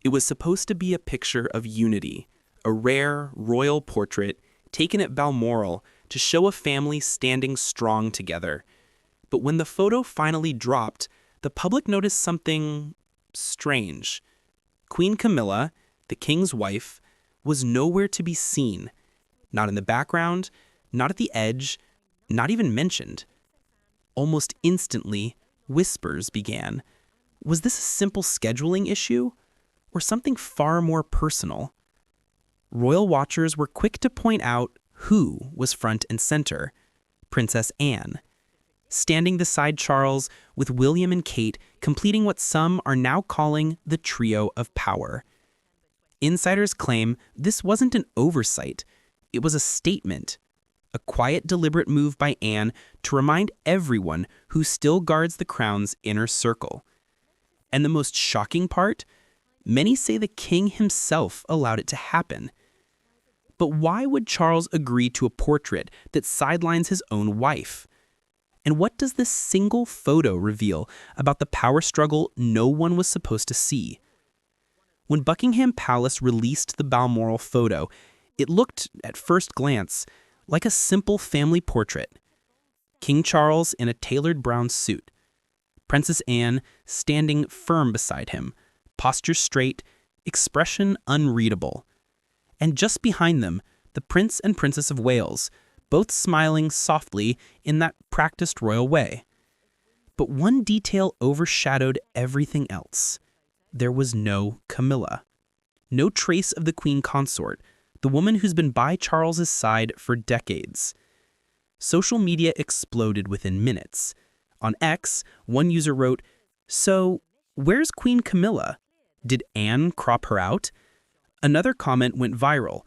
It was supposed to be a picture of unity, a rare royal portrait taken at Balmoral to show a family standing strong together. But when the photo finally dropped, the public noticed something strange. Queen Camilla, the king's wife, was nowhere to be seen. Not in the background, not at the edge, not even mentioned. Almost instantly, whispers began. Was this a simple scheduling issue, or something far more personal? Royal watchers were quick to point out who was front and center: Princess Anne. Standing beside Charles, with William and Kate completing what some are now calling the trio of power. Insiders claim this wasn't an oversight, it was a statement, a quiet, deliberate move by Anne to remind everyone who still guards the crown's inner circle. And the most shocking part? Many say the king himself allowed it to happen. But why would Charles agree to a portrait that sidelines his own wife? And what does this single photo reveal about the power struggle no one was supposed to see? When Buckingham Palace released the Balmoral photo, it looked, at first glance, like a simple family portrait. King Charles in a tailored brown suit. Princess Anne standing firm beside him, posture straight, expression unreadable. And just behind them, the Prince and Princess of Wales, both smiling softly in that practiced royal way. But one detail overshadowed everything else. There was no Camilla. No trace of the Queen Consort, the woman who's been by Charles's side for decades. Social media exploded within minutes. On X, one user wrote, "So, where's Queen Camilla? Did Anne crop her out?" Another comment went viral.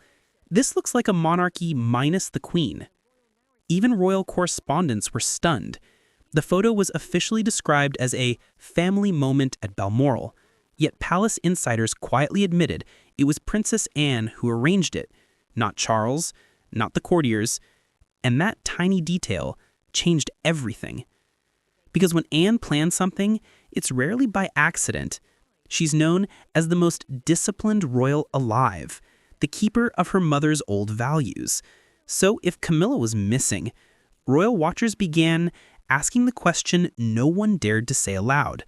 "This looks like a monarchy minus the Queen." Even royal correspondents were stunned. The photo was officially described as a family moment at Balmoral, yet palace insiders quietly admitted it was Princess Anne who arranged it, not Charles, not the courtiers, and that tiny detail changed everything. Because when Anne plans something, it's rarely by accident. She's known as the most disciplined royal alive, the keeper of her mother's old values. So if Camilla was missing, royal watchers began asking the question no one dared to say aloud.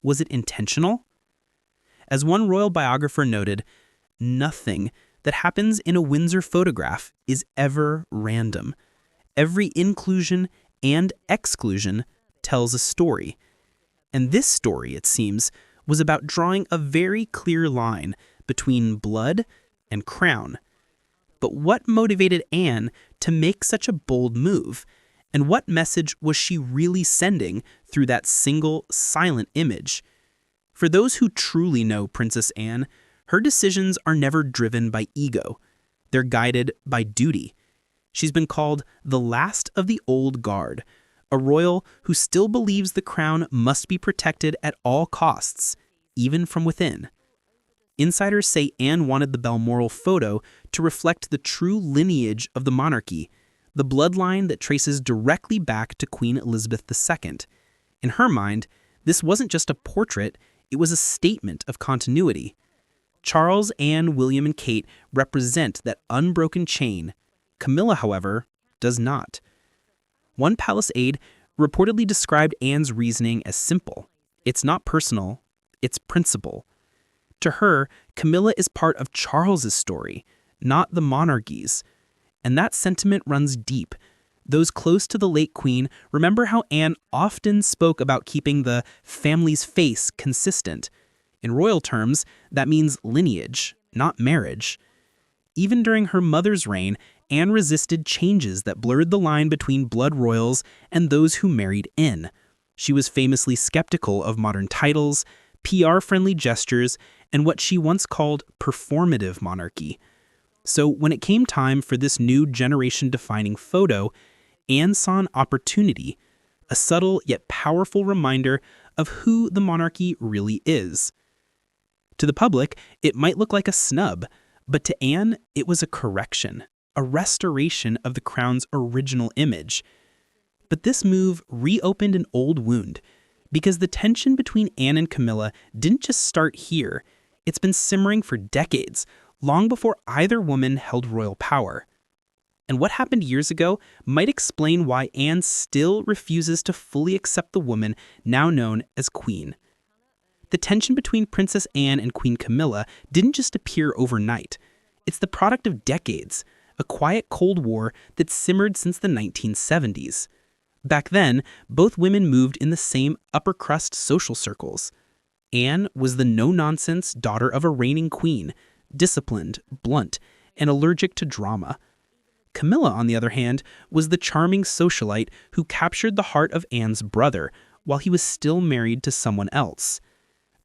Was it intentional? As one royal biographer noted, nothing that happens in a Windsor photograph is ever random. Every inclusion and exclusion tells a story. And this story, it seems, was about drawing a very clear line between blood and crown. But what motivated Anne to make such a bold move? And what message was she really sending through that single, silent image? For those who truly know Princess Anne, her decisions are never driven by ego. They're guided by duty. She's been called the last of the old guard, a royal who still believes the crown must be protected at all costs, even from within. Insiders say Anne wanted the Balmoral photo to reflect the true lineage of the monarchy, the bloodline that traces directly back to Queen Elizabeth II. In her mind, this wasn't just a portrait, it was a statement of continuity. Charles, Anne, William, and Kate represent that unbroken chain. Camilla, however, does not. One palace aide reportedly described Anne's reasoning as simple. It's not personal, it's principle. To her, Camilla is part of Charles's story, not the monarchy's. And that sentiment runs deep. Those close to the late Queen remember how Anne often spoke about keeping the family's face consistent. In royal terms, that means lineage, not marriage. Even during her mother's reign, Anne resisted changes that blurred the line between blood royals and those who married in. She was famously skeptical of modern titles, PR-friendly gestures, and what she once called performative monarchy. So when it came time for this new generation-defining photo, Anne saw an opportunity, a subtle yet powerful reminder of who the monarchy really is. To the public, it might look like a snub, but to Anne, it was a correction, a restoration of the crown's original image. But this move reopened an old wound, because the tension between Anne and Camilla didn't just start here, It's been simmering for decades, long before either woman held royal power. And what happened years ago might explain why Anne still refuses to fully accept the woman now known as Queen. The tension between Princess Anne and Queen Camilla didn't just appear overnight. It's the product of decades, a quiet Cold War that simmered since the 1970s. Back then, both women moved in the same upper-crust social circles. Anne was the no-nonsense daughter of a reigning queen, disciplined, blunt, and allergic to drama. Camilla, on the other hand, was the charming socialite who captured the heart of Anne's brother while he was still married to someone else.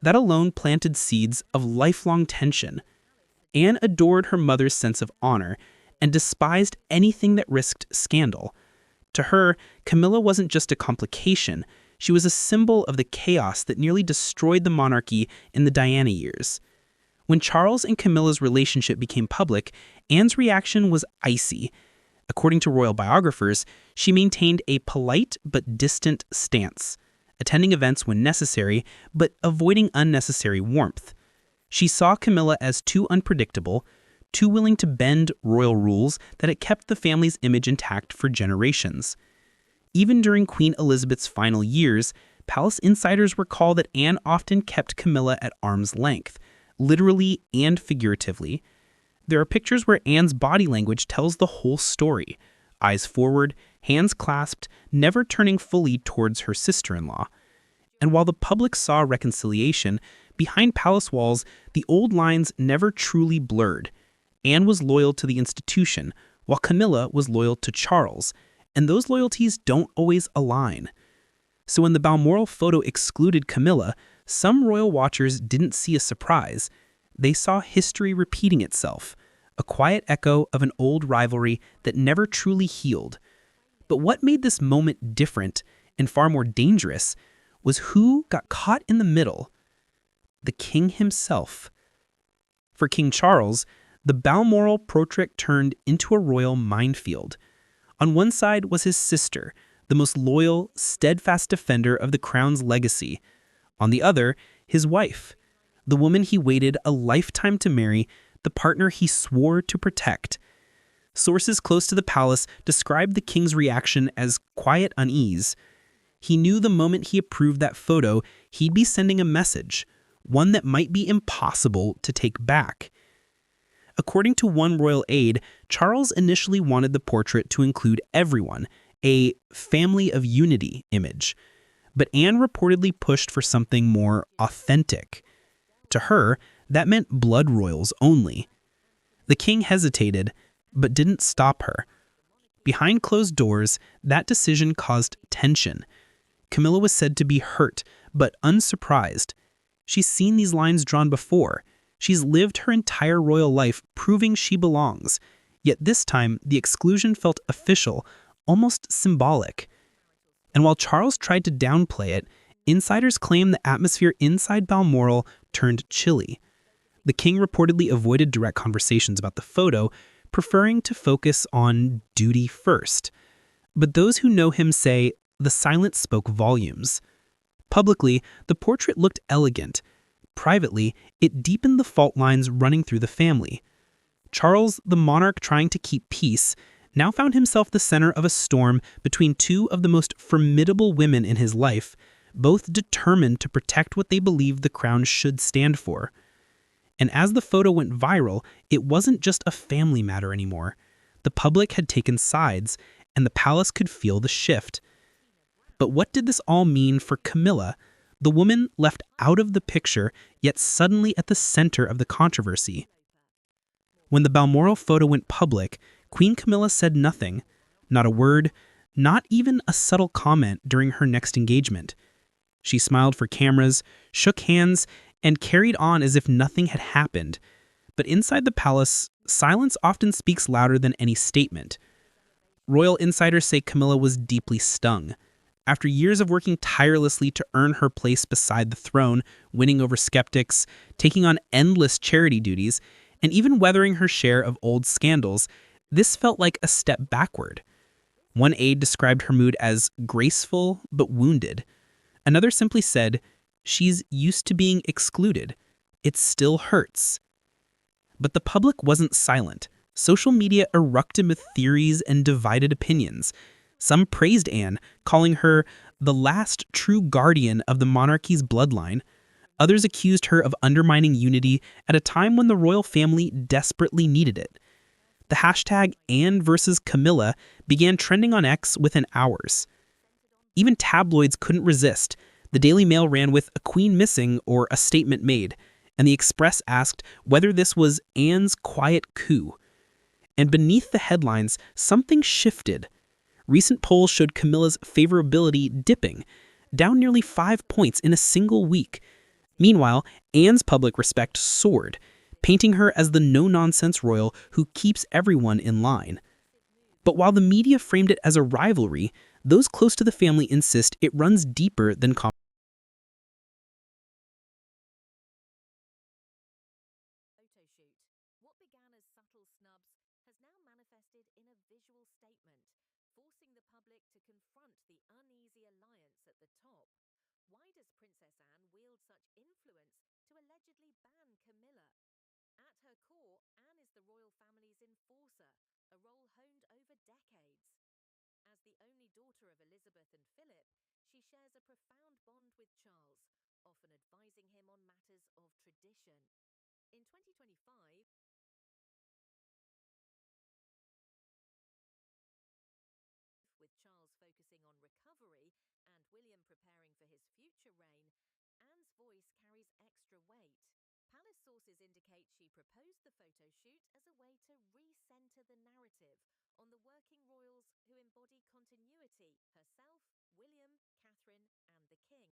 That alone planted seeds of lifelong tension. Anne adored her mother's sense of honor and despised anything that risked scandal. To her, Camilla wasn't just a complication, she was a symbol of the chaos that nearly destroyed the monarchy in the Diana years. When Charles and Camilla's relationship became public, Anne's reaction was icy. According to royal biographers, she maintained a polite but distant stance, attending events when necessary, but avoiding unnecessary warmth. She saw Camilla as too unpredictable, too willing to bend royal rules that it kept the family's image intact for generations. Even during Queen Elizabeth's final years, palace insiders recall that Anne often kept Camilla at arm's length, literally and figuratively. There are pictures where Anne's body language tells the whole story. Eyes forward, hands clasped, never turning fully towards her sister-in-law. And while the public saw reconciliation, behind palace walls, the old lines never truly blurred. Anne was loyal to the institution, while Camilla was loyal to Charles, and those loyalties don't always align. So when the Balmoral photo excluded Camilla, some royal watchers didn't see a surprise. They saw history repeating itself, a quiet echo of an old rivalry that never truly healed. But what made this moment different and far more dangerous was who got caught in the middle: the king himself. For King Charles, the Balmoral portrait turned into a royal minefield. On one side was his sister, the most loyal, steadfast defender of the crown's legacy. On the other, his wife, the woman he waited a lifetime to marry, the partner he swore to protect. Sources close to the palace described the king's reaction as quiet unease. He knew the moment he approved that photo, he'd be sending a message, one that might be impossible to take back. According to one royal aide, Charles initially wanted the portrait to include everyone, a family of unity image. But Anne reportedly pushed for something more authentic. To her, that meant blood royals only. The king hesitated, but didn't stop her. Behind closed doors, that decision caused tension. Camilla was said to be hurt, but unsurprised. She's seen these lines drawn before. She's lived her entire royal life proving she belongs. Yet this time, the exclusion felt official, almost symbolic. And while Charles tried to downplay it, insiders claim the atmosphere inside Balmoral turned chilly. The king reportedly avoided direct conversations about the photo, preferring to focus on duty first. But those who know him say the silence spoke volumes. Publicly, the portrait looked elegant. Privately, it deepened the fault lines running through the family. Charles, the monarch trying to keep peace, now found himself the center of a storm between two of the most formidable women in his life, both determined to protect what they believed the crown should stand for. And as the photo went viral, it wasn't just a family matter anymore. The public had taken sides, and the palace could feel the shift. But what did this all mean for Camilla, the woman left out of the picture, yet suddenly at the center of the controversy? When the Balmoral photo went public, Queen Camilla said nothing, not a word, not even a subtle comment during her next engagement. She smiled for cameras, shook hands, and carried on as if nothing had happened. But inside the palace, silence often speaks louder than any statement. Royal insiders say Camilla was deeply stung. After years of working tirelessly to earn her place beside the throne, winning over skeptics, taking on endless charity duties, and even weathering her share of old scandals, this felt like a step backward. One aide described her mood as graceful but wounded. Another simply said, "She's used to being excluded. it still hurts. But the public wasn't silent. Social media erupted with theories and divided opinions. Some praised Anne, calling her the last true guardian of the monarchy's bloodline. Others accused her of undermining unity at a time when the royal family desperately needed it. The hashtag Anne versus Camilla began trending on X within hours. Even tabloids couldn't resist. The Daily Mail ran with "a queen missing" or "a statement made," and the Express asked whether this was Anne's quiet coup. And beneath the headlines, something shifted. Recent polls showed Camilla's favorability dipping, down nearly 5 points in a single week. Meanwhile, Anne's public respect soared, painting her as the no-nonsense royal who keeps everyone in line. But while the media framed it as a rivalry, those close to the family insist it runs deeper than Photoshoot. What began as subtle snubs has now manifested in a visual statement, forcing the public to confront the uneasy alliance at the top. Why does Princess Anne wield such influence to allegedly ban Camilla? At her core, Anne is the royal family's enforcer, a role honed over decades. As the only daughter of Elizabeth and Philip, she shares a profound bond with Charles, often advising him on matters of tradition. In 2025, with Charles focusing on recovery and William preparing for his future reign, Anne's voice carries extra weight. Palace sources indicate she proposed the photo shoot as a way to re-center the narrative on the working royals who embody continuity: herself, William, Catherine, and the King.